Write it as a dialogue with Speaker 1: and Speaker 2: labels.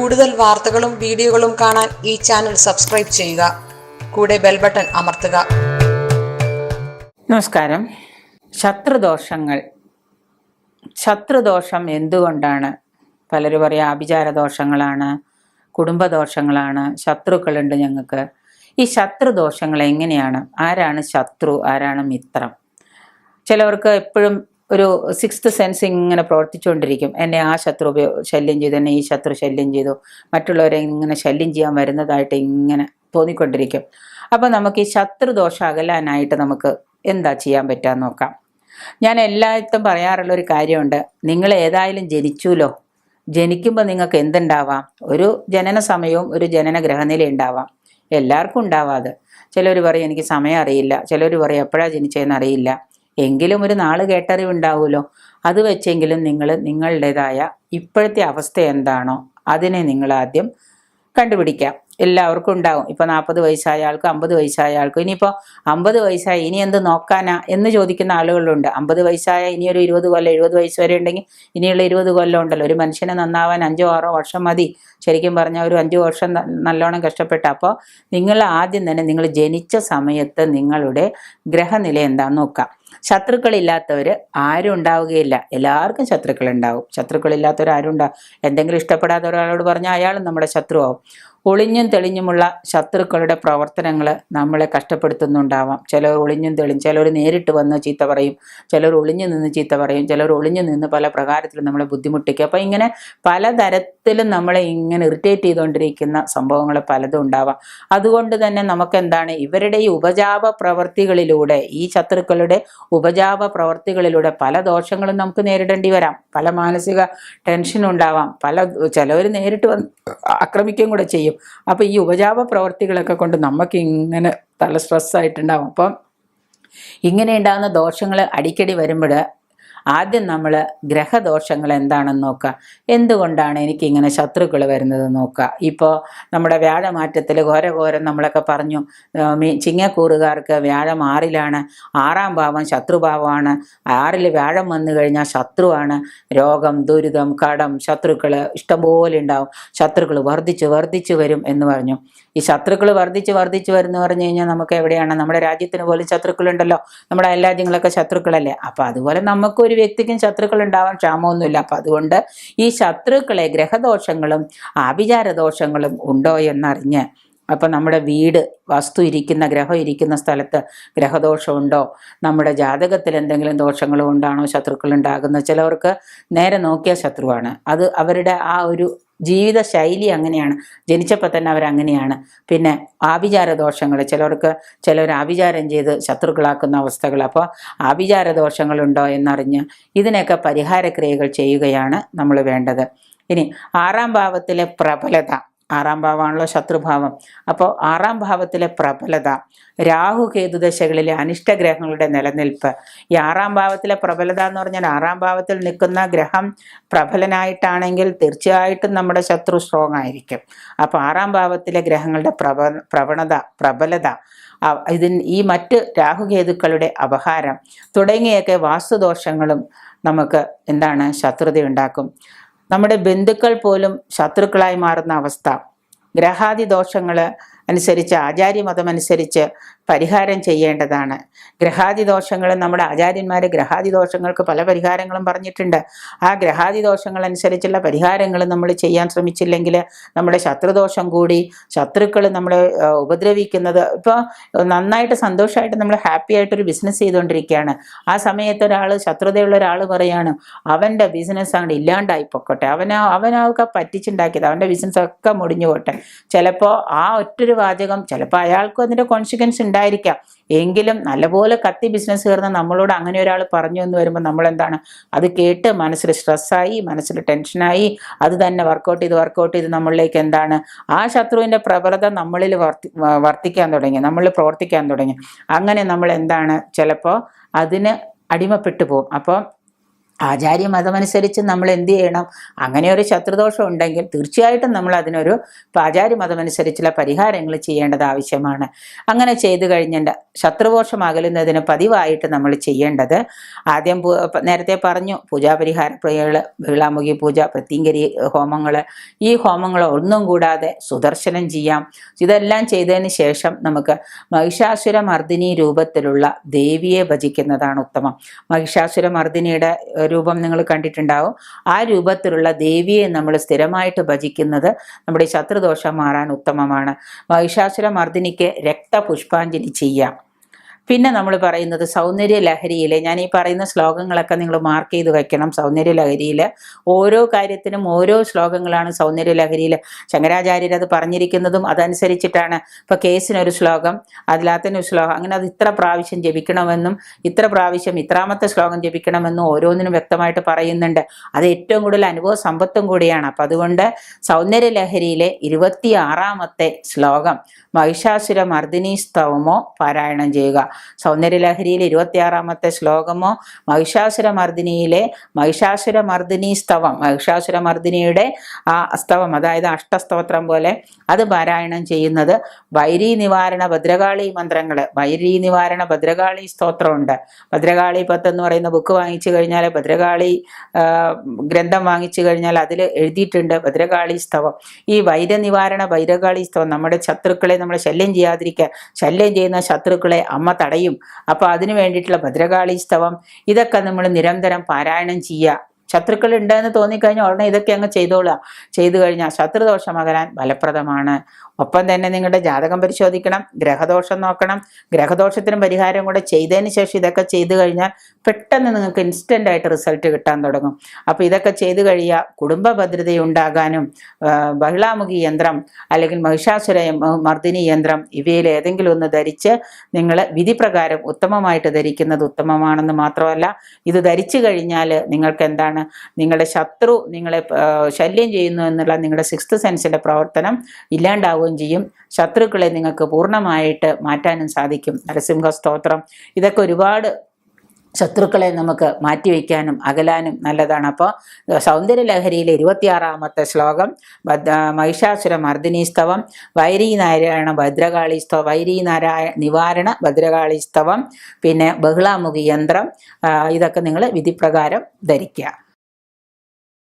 Speaker 1: കൂടുതൽ വാർത്തകളും വീഡിയോകളും കാണാൻ ഈ ചാനൽ സബ്സ്ക്രൈബ് ചെയ്യുക. കൂടെ ബെൽ ബട്ടൺ അമർത്തുക.
Speaker 2: നമസ്കാരം. ശത്രുദോഷം എന്തുകൊണ്ടാണ്? പലരും പറയാം ആഭിചാരദോഷങ്ങളാണ്, കുടുംബദോഷങ്ങളാണ്, ശത്രുക്കളുണ്ട് ഞങ്ങൾക്ക്. ഈ ശത്രുദോഷങ്ങൾ എങ്ങനെയാണ്? ആരാണ് ശത്രു, ആരാണ് മിത്രം? ചിലവർക്ക് എപ്പോഴും ഒരു സിക്സ്ത് സെൻസ് ഇങ്ങനെ പ്രവർത്തിച്ചുകൊണ്ടിരിക്കും. എന്നെ ആ ശത്രു ശല്യം ചെയ്തു, എന്നെ ഈ ശത്രു ശല്യം ചെയ്തു, മറ്റുള്ളവരെ ഇങ്ങനെ ശല്യം ചെയ്യാൻ വരുന്നതായിട്ട് ഇങ്ങനെ തോന്നിക്കൊണ്ടിരിക്കും. അപ്പോൾ നമുക്ക് ഈ ശത്രുദോഷം അകലാനായിട്ട് നമുക്ക് എന്താ ചെയ്യാൻ പറ്റാന്ന് നോക്കാം. ഞാൻ എല്ലായിടത്തും പറയാറുള്ളൊരു കാര്യമുണ്ട്. നിങ്ങൾ ഏതായാലും ജനിച്ചുല്ലോ, ജനിക്കുമ്പോൾ നിങ്ങൾക്ക് എന്തുണ്ടാവാം? ഒരു ജനന സമയവും ഒരു ജനന ഗ്രഹനില ഉണ്ടാവാം. എല്ലാവർക്കും ഉണ്ടാവാതെ. ചിലർ പറയും എനിക്ക് സമയം അറിയില്ല, ചിലർ പറയും എപ്പോഴാണ് ജനിച്ചതെന്ന് അറിയില്ല. എങ്കിലും ഒരു നാള് കേട്ടറിവുണ്ടാവുമല്ലോ. അത് വെച്ചെങ്കിലും നിങ്ങൾ നിങ്ങളുടേതായ ഇപ്പോഴത്തെ അവസ്ഥ എന്താണോ അതിനെ നിങ്ങൾ ആദ്യം കണ്ടുപിടിക്കാം. എല്ലാവർക്കും ഉണ്ടാവും. ഇപ്പോൾ 40 വയസ്സായ ആൾക്കും 50 വയസ്സായ ആൾക്കും. ഇനിയിപ്പോൾ 50 വയസ്സായ ഇനി എന്ത് നോക്കാനാ എന്ന് ചോദിക്കുന്ന ആളുകളുണ്ട്. 50 വയസ്സായ ഇനിയൊരു 20 കൊല്ലം, 70 വയസ്സ് വരെ ഉണ്ടെങ്കിൽ ഇനിയുള്ള 20 കൊല്ലം ഉണ്ടല്ലോ. ഒരു മനുഷ്യനെ നന്നാവാൻ 5-6 വർഷം മതി. ശരിക്കും പറഞ്ഞാൽ ഒരു 5 വർഷം നല്ലോണം കഷ്ടപ്പെട്ട. അപ്പോൾ നിങ്ങൾ ആദ്യം തന്നെ നിങ്ങൾ ജനിച്ച സമയത്ത് നിങ്ങളുടെ ഗ്രഹനില എന്താണെന്ന് നോക്കാം. ശത്രുക്കളില്ലാത്തവർ ആരും ഉണ്ടാവുകയില്ല. എല്ലാവർക്കും ശത്രുക്കൾ ഉണ്ടാവും. ശത്രുക്കളില്ലാത്തവർ ആരും ഉണ്ടാവും. എന്തെങ്കിലും ഇഷ്ടപ്പെടാത്ത ഒരാളോട് പറഞ്ഞാൽ അയാളും നമ്മുടെ ശത്രുവാകും. ഒളിഞ്ഞും തെളിഞ്ഞുമുള്ള ശത്രുക്കളുടെ പ്രവർത്തനങ്ങൾ നമ്മളെ കഷ്ടപ്പെടുത്തുന്നുണ്ടാവാം. ചിലർ ഒളിഞ്ഞും തെളിഞ്ഞും, ചിലർ നേരിട്ട് വന്ന് ചീത്ത പറയും, ചിലർ ഒളിഞ്ഞു നിന്ന് ചീത്ത പറയും, ചിലർ ഒളിഞ്ഞു നിന്ന് പല പ്രകാരത്തിലും നമ്മളെ ബുദ്ധിമുട്ടിക്കും. അപ്പം ഇങ്ങനെ പലതരത്തിലും നമ്മളെ ഇങ്ങനെ ഇറിറ്റേറ്റ് ചെയ്തുകൊണ്ടിരിക്കുന്ന സംഭവങ്ങൾ പലതും ഉണ്ടാവാം. അതുകൊണ്ട് തന്നെ നമുക്കെന്താണ്, ഇവരുടെ ഈ ഉപജാപ പ്രവർത്തികളിലൂടെ, ഈ ശത്രുക്കളുടെ ഉപജാപ പ്രവർത്തികളിലൂടെ പല ദോഷങ്ങളും നമുക്ക് നേരിടേണ്ടി വരാം. പല മാനസിക ടെൻഷനും ഉണ്ടാവാം. ചിലവർ നേരിട്ട് വന്ന് ആക്രമിക്കുകയും കൂടെ ചെയ്യും. അപ്പോൾ ഈ ഉപജാപ പ്രവർത്തികളൊക്കെ കൊണ്ട് നമുക്ക് ഇങ്ങനെ തല സ്ട്രെസ്സായിട്ടുണ്ടാവും. അപ്പം ഇങ്ങനെ ഉണ്ടാകുന്ന ദോഷങ്ങൾ അടിക്കടി വരുമ്പോൾ ആദ്യം നമ്മൾ ഗ്രഹദോഷങ്ങൾ എന്താണെന്ന് നോക്കുക. എന്തുകൊണ്ടാണ് എനിക്കിങ്ങനെ ശത്രുക്കൾ വരുന്നത് നോക്കുക. ഇപ്പോൾ നമ്മുടെ വ്യാഴമാറ്റത്തിൽ ഘോരഘോരം നമ്മളൊക്കെ പറഞ്ഞു. ചിങ്ങക്കൂറുകാർക്ക് വ്യാഴം 6-ലാണ്. 6-ാം ഭാവം ശത്രുഭാവമാണ്. 6-ൽ വ്യാഴം വന്നു കഴിഞ്ഞാൽ ശത്രുവാണ്. രോഗം, ദുരിതം, കടം, ശത്രുക്കൾ ഇഷ്ടംപോലെ ഉണ്ടാവും. ശത്രുക്കൾ വർദ്ധിച്ചു വരും എന്ന് പറഞ്ഞു. ഈ ശത്രുക്കൾ വർദ്ധിച്ചു വരുന്നു പറഞ്ഞു കഴിഞ്ഞാൽ നമുക്ക് എവിടെയാണ്? നമ്മുടെ രാജ്യത്തിന് പോലും ശത്രുക്കളുണ്ടല്ലോ. നമ്മുടെ അയൽരാജ്യങ്ങളൊക്കെ ശത്രുക്കളല്ലേ. അപ്പം അതുപോലെ നമുക്കൊരു വ്യക്തിക്കും ശത്രുക്കൾ ഉണ്ടാവാൻ ക്ഷാമമൊന്നുമില്ല. അപ്പം അതുകൊണ്ട് ഈ ശത്രുക്കളെ, ഗ്രഹദോഷങ്ങളും ആഭിചാരദോഷങ്ങളും ഉണ്ടോ എന്നറിഞ്ഞ്, അപ്പം നമ്മുടെ വീട്, വസ്തു ഇരിക്കുന്ന, ഗ്രഹം ഇരിക്കുന്ന സ്ഥലത്ത് ഗ്രഹദോഷമുണ്ടോ, നമ്മുടെ ജാതകത്തിൽ എന്തെങ്കിലും ദോഷങ്ങൾ കൊണ്ടാണോ ശത്രുക്കൾ ഉണ്ടാകുന്നത്? ചിലവർക്ക് നേരെ നോക്കിയ ശത്രുവാണ്. അത് അവരുടെ ആ ഒരു ജീവിത ശൈലി അങ്ങനെയാണ്. ജനിച്ചപ്പോൾ തന്നെ അവരങ്ങനെയാണ്. പിന്നെ ആഭിചാരദോഷങ്ങൾ, ചിലർ ആഭിചാരം ചെയ്ത് ശത്രുക്കളാക്കുന്ന അവസ്ഥകൾ. അപ്പോൾ ആഭിചാരദോഷങ്ങളുണ്ടോ എന്നറിഞ്ഞ് ഇതിനൊക്കെ പരിഹാരക്രിയകൾ ചെയ്യുകയാണ് നമ്മൾ വേണ്ടത്. ഇനി 6-ാം ഭാവത്തിലെ പ്രബലത, 6-ാം ഭാവമാണല്ലോ ശത്രുഭാവം. അപ്പോൾ 6-ാം ഭാവത്തിലെ പ്രബലത, രാഹു കേതു ദശകളിലെ അനിഷ്ടഗ്രഹങ്ങളുടെ നിലനിൽപ്പ്. ഈ 6-ാം ഭാവത്തിലെ പ്രബലത എന്ന് പറഞ്ഞാൽ 6-ാം ഭാവത്തിൽ നിൽക്കുന്ന ഗ്രഹം പ്രബലനായിട്ടാണെങ്കിൽ തീർച്ചയായിട്ടും നമ്മുടെ ശത്രു സ്ട്രോങ് ആയിരിക്കും. അപ്പോൾ 6-ാം ഭാവത്തിലെ ഗ്രഹങ്ങളുടെ പ്രബലത, ഈ മറ്റ് രാഹുകേതുക്കളുടെ അപഹാരം തുടങ്ങിയൊക്കെ വാസ്തുദോഷങ്ങളും നമുക്ക് എന്താണ്, ശത്രുതയുണ്ടാക്കും. നമ്മുടെ ബന്ധുക്കൾ പോലും ശത്രുക്കളായി മാറുന്ന അവസ്ഥ. ഗ്രഹാദി ദോഷങ്ങൾ അനുസരിച്ച്, ആചാര്യമതമനുസരിച്ച് പരിഹാരം ചെയ്യേണ്ടതാണ്. ഗ്രഹാദി ദോഷങ്ങൾ, നമ്മുടെ ആചാര്യന്മാർ ഗ്രഹാദി ദോഷങ്ങൾക്ക് പല പരിഹാരങ്ങളും പറഞ്ഞിട്ടുണ്ട്. ആ ഗ്രഹാദി ദോഷങ്ങൾ അനുസരിച്ചുള്ള പരിഹാരങ്ങൾ നമ്മൾ ചെയ്യാൻ ശ്രമിച്ചില്ലെങ്കിൽ നമ്മുടെ ശത്രുദോഷം കൂടി ശത്രുക്കൾ നമ്മളെ ഉപദ്രവിക്കുന്നത്. ഇപ്പോൾ നന്നായിട്ട് സന്തോഷമായിട്ട് നമ്മൾ ഹാപ്പി ആയിട്ടൊരു ബിസിനസ് ചെയ്തുകൊണ്ടിരിക്കുകയാണ്. ആ സമയത്ത് ശത്രുതയുള്ള ഒരാൾ പറയാണ് അവൻ്റെ ബിസിനസ് അങ്ങോട്ട് ഇല്ലാണ്ടായി പൊക്കോട്ടെ, അവനൊക്കെ പറ്റിച്ചുണ്ടാക്കിയത്, അവൻ്റെ ബിസിനസ് ഒക്കെ മുടിഞ്ഞു പോട്ടെ. ചിലപ്പോൾ ആ ഒറ്റൊരു വാചകം, ചിലപ്പോൾ അയാൾക്കും അതിൻ്റെ കോൺസിക്വൻസ് ഉണ്ടായിരിക്കാം. എങ്കിലും നല്ലപോലെ കത്തി ബിസിനസ് കയറുന്ന നമ്മളോട് അങ്ങനെ ഒരാൾ പറഞ്ഞു എന്ന് വരുമ്പോൾ നമ്മളെന്താണ്, അത് കേട്ട് മനസ്സിൽ സ്ട്രെസ്സായി, മനസ്സിൽ ടെൻഷനായി, അത് തന്നെ വർക്കൗട്ട് ചെയ്ത് നമ്മളിലേക്ക് എന്താണ്, ആ ശത്രുവിൻ്റെ പ്രബലത നമ്മളിൽ വർത്തിക്കാൻ തുടങ്ങി, നമ്മളിൽ പ്രവർത്തിക്കാൻ തുടങ്ങി. അങ്ങനെ നമ്മൾ എന്താണ്, ചിലപ്പോൾ അതിന് അടിമപ്പെട്ടു പോകും. അപ്പോൾ ആചാര്യ മതമനുസരിച്ച് നമ്മൾ എന്ത് ചെയ്യണം? അങ്ങനെ ഒരു ശത്രുദോഷം ഉണ്ടെങ്കിൽ തീർച്ചയായിട്ടും നമ്മൾ അതിനൊരു ആചാര്യ മതമനുസരിച്ചുള്ള പരിഹാരങ്ങൾ ചെയ്യേണ്ടത് ആവശ്യമാണ്. അങ്ങനെ ചെയ്തു കഴിഞ്ഞിട്ട് ശത്രുദോഷം അകലുന്നതിന് പതിവായിട്ട് നമ്മൾ ചെയ്യേണ്ടത്, ആദ്യം നേരത്തെ പറഞ്ഞു, പൂജാപരിഹാര ക്രിയകൾ, ബഹുളാമുഖി പൂജ, പ്രത്യങ്കരി ഹോമങ്ങൾ, ഈ ഹോമങ്ങൾ ഒന്നും കൂടാതെ സുദർശനം ചെയ്യാം. ഇതെല്ലാം ചെയ്തതിന് ശേഷം നമുക്ക് മഹിഷാസുരമർദിനി രൂപത്തിലുള്ള ദേവിയെ ഭജിക്കുന്നതാണ് ഉത്തമം. മഹിഷാസുരമർദിനിയുടെ രൂപം നിങ്ങൾ കണ്ടിട്ടുണ്ടാവും. ആ രൂപത്തിലുള്ള ദേവിയെ നമ്മൾ സ്ഥിരമായിട്ട് ഭജിക്കുന്നത് നമ്മുടെ ശത്രുദോഷം മാറാൻ ഉത്തമമാണ്. മഹിഷാസുരമർദിനിക്ക് രക്തപുഷ്പാഞ്ജലി ചെയ്യാം. പിന്നെ നമ്മൾ പറയുന്നത് സൗന്ദര്യ ലഹരിയിലെ, ഞാൻ ഈ പറയുന്ന ശ്ലോകങ്ങളൊക്കെ നിങ്ങൾ മാർക്ക് ചെയ്ത് വെക്കണം. സൗന്ദര്യ ലഹരിയിൽ ഓരോ കാര്യത്തിനും ഓരോ ശ്ലോകങ്ങളാണ് സൗന്ദര്യ ലഹരിയിൽ. ശങ്കരാചാര്യർ അത് പറഞ്ഞിരിക്കുന്നതും അതനുസരിച്ചിട്ടാണ്. ഇപ്പോൾ കേസിനൊരു ശ്ലോകം, അതിലാത്തനൊരു ശ്ലോകം, അങ്ങനെ അത് ഇത്ര പ്രാവശ്യം ജപിക്കണമെന്നും ഇത്ര പ്രാവശ്യം ഇത്രാമത്തെ ശ്ലോകം ജപിക്കണമെന്നും ഓരോന്നിനും വ്യക്തമായിട്ട് പറയുന്നുണ്ട്. അത് ഏറ്റവും കൂടുതൽ അനുഭവ സമ്പത്തും കൂടിയാണ്. അപ്പം അതുകൊണ്ട് സൗന്ദര്യ ലഹരിയിലെ 26ാമത്തെ ശ്ലോകം മഹിഷാസുരമർദിനി സ്തവമോ പാരായണം ചെയ്യുക. സൗന്ദര്യലഹരിയിൽ 26ാമത്തെ ശ്ലോകമോ മഹിഷാസുരമർദിനിയിലെ മഹിഷാസുരമർദിനി സ്തവം, മഹിഷാസുരമർദിനിയുടെ ആ സ്തവം, അതായത് അഷ്ടസ്തോത്രം പോലെ അത് പാരായണം ചെയ്യുന്നത്. വൈരീ നിവാരണ ഭദ്രകാളി മന്ത്രങ്ങൾ, വൈരീ നിവാരണ ഭദ്രകാളി സ്തോത്രമുണ്ട്. ഭദ്രകാളി പത്ത് എന്ന് പറയുന്ന ബുക്ക് വാങ്ങിച്ചു കഴിഞ്ഞാൽ, ഭദ്രകാളി ഗ്രന്ഥം വാങ്ങിച്ചു കഴിഞ്ഞാൽ അതിൽ എഴുതിയിട്ടുണ്ട് ഭദ്രകാളി സ്തവം. ഈ വൈരനിവാരണ ഭദ്രകാളി സ്തവം നമ്മുടെ ശത്രുക്കളെ നമ്മളെ ശല്യം ചെയ്യാതിരിക്കുക, ശല്യം ചെയ്യുന്ന ശത്രുക്കളെ അമ്മ തടയും. അപ്പോൾ അതിനു വേണ്ടിയിട്ടുള്ള ഭദ്രകാളി സ്തവം ഇതൊക്കെ നമ്മൾ നിരന്തരം പാരായണം ചെയ്യുക. ശത്രുക്കൾ ഉണ്ടെന്ന് തോന്നിക്കഴിഞ്ഞാൽ ഉടനെ ഇതൊക്കെ അങ്ങ് ചെയ്തോളുക. ചെയ്തു കഴിഞ്ഞാൽ ശത്രുദോഷം അകലാൻ ഫലപ്രദമാണ്. ഒപ്പം തന്നെ നിങ്ങളുടെ ജാതകം പരിശോധിക്കണം, ഗ്രഹദോഷം നോക്കണം. ഗ്രഹദോഷത്തിനും പരിഹാരം കൂടെ ചെയ്തതിന് ശേഷം ഇതൊക്കെ ചെയ്തു കഴിഞ്ഞാൽ പെട്ടെന്ന് നിങ്ങൾക്ക് ഇൻസ്റ്റൻ്റ് ആയിട്ട് റിസൾട്ട് കിട്ടാൻ തുടങ്ങും. അപ്പോൾ ഇതൊക്കെ ചെയ്തു കഴിയുക കുടുംബ ഭദ്രതയുണ്ടാകാനും, ബഹുളാമുഖി യന്ത്രം അല്ലെങ്കിൽ മഹിഷാസുര മർദിനി യന്ത്രം ഇവയിൽ ഏതെങ്കിലും ഒന്ന് ധരിച്ച് നിങ്ങൾ വിധിപ്രകാരം ഉത്തമമായിട്ട് ധരിക്കുന്നത് ഉത്തമമാണെന്ന് മാത്രമല്ല, ഇത് ധരിച്ചു കഴിഞ്ഞാൽ നിങ്ങൾക്ക് എന്താണ്, നിങ്ങളുടെ ശത്രു നിങ്ങളെ ശല്യം ചെയ്യുന്നു എന്നുള്ള നിങ്ങളുടെ 6th സെൻസിന്റെ പ്രവർത്തനം ഇല്ലാണ്ടാവുകയും ചെയ്യും. ശത്രുക്കളെ നിങ്ങൾക്ക് പൂർണ്ണമായിട്ട് മാറ്റാനും സാധിക്കും. നരസിംഹ സ്തോത്രം ഇതൊക്കെ ഒരുപാട് ശത്രുക്കളെ നമുക്ക് മാറ്റിവെക്കാനും അകലാനും നല്ലതാണ്. അപ്പോൾ സൗന്ദര്യലഹരിയിലെ 26ാമത്തെ ശ്ലോകം മഹിഷാസുരമർദിനി സ്തവം, വൈരീ നാരായണ ഭദ്രകാളി സ്തവം, വൈരീ നിവാരണ ഭദ്രകാളി സ്തവം, പിന്നെ ബഹുളാമുഖി യന്ത്രം, ഇതൊക്കെ നിങ്ങൾ വിധിപ്രകാരം ധരിക്കുക.